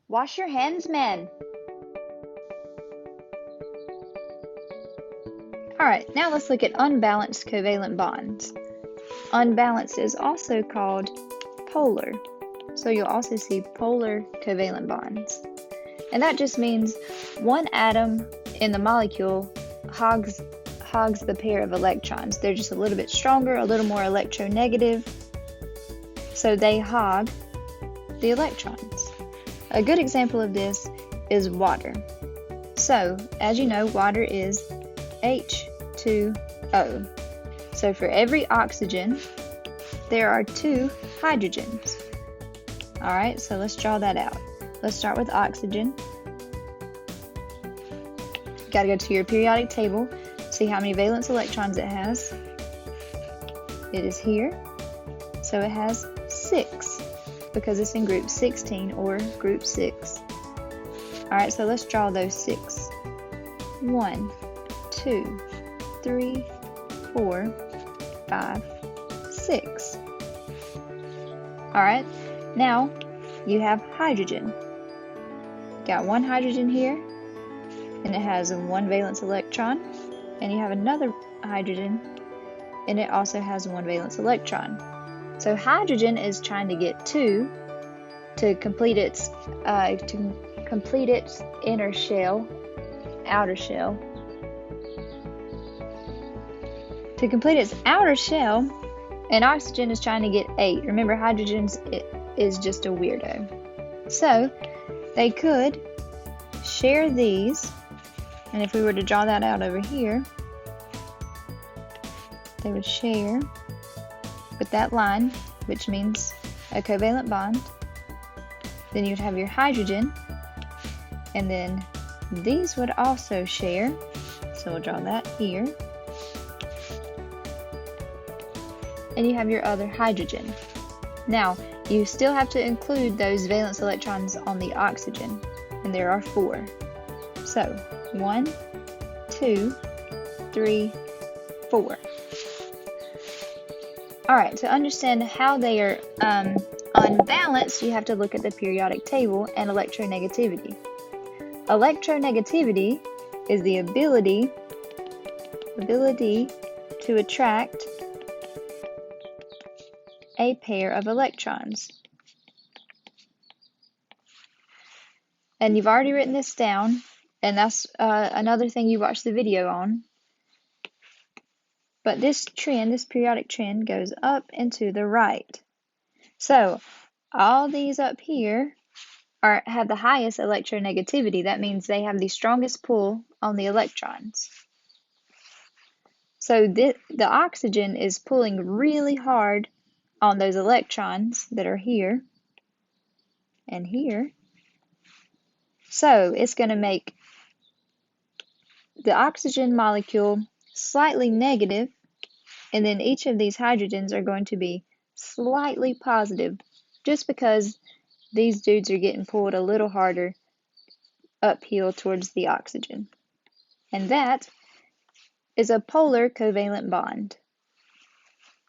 Wash your hands, men. Alright, now let's look at unbalanced covalent bonds. Unbalanced is also called polar, so you'll also see polar covalent bonds. And that just means one atom in the molecule hogs the pair of electrons. They're just a little bit stronger, a little more electronegative, so they hog the electrons. A good example of this is water. So, as you know, water is H2O. So for every oxygen, there are 2 hydrogens. Alright, so let's draw that out. Let's start with oxygen. You gotta go to your periodic table, see how many valence electrons it has. It is here. So it has 6, because it's in group 16 or group 6. Alright, so let's draw those 6. 1, 2, 3, 4, 5, 6. Alright, now you have hydrogen. Got 1 hydrogen here, and it has 1 valence electron, and you have another hydrogen, and it also has 1 valence electron. So hydrogen is trying to get 2 to complete its outer shell. To complete its outer shell, and oxygen is trying to get 8. Remember, hydrogen is just a weirdo. So they could share these, and if we were to draw that out over here, they would share with that line, which means a covalent bond. Then you'd have your hydrogen, and then these would also share, so we'll draw that here. And you have your other hydrogen. Now, you still have to include those valence electrons on the oxygen, and there are 4. So, 1, 2, 3, 4. Alright, to understand how they are unbalanced, you have to look at the periodic table and electronegativity. Electronegativity is the ability to attract a pair of electrons. And you've already written this down, and that's another thing you watched the video on. But this trend, this periodic trend, goes up and to the right. So all these up here have the highest electronegativity. That means they have the strongest pull on the electrons. So the oxygen is pulling really hard on those electrons that are here and here. So it's going to make the oxygen molecule slightly negative, and then each of these hydrogens are going to be slightly positive, just because these dudes are getting pulled a little harder uphill towards the oxygen. And that is a polar covalent bond.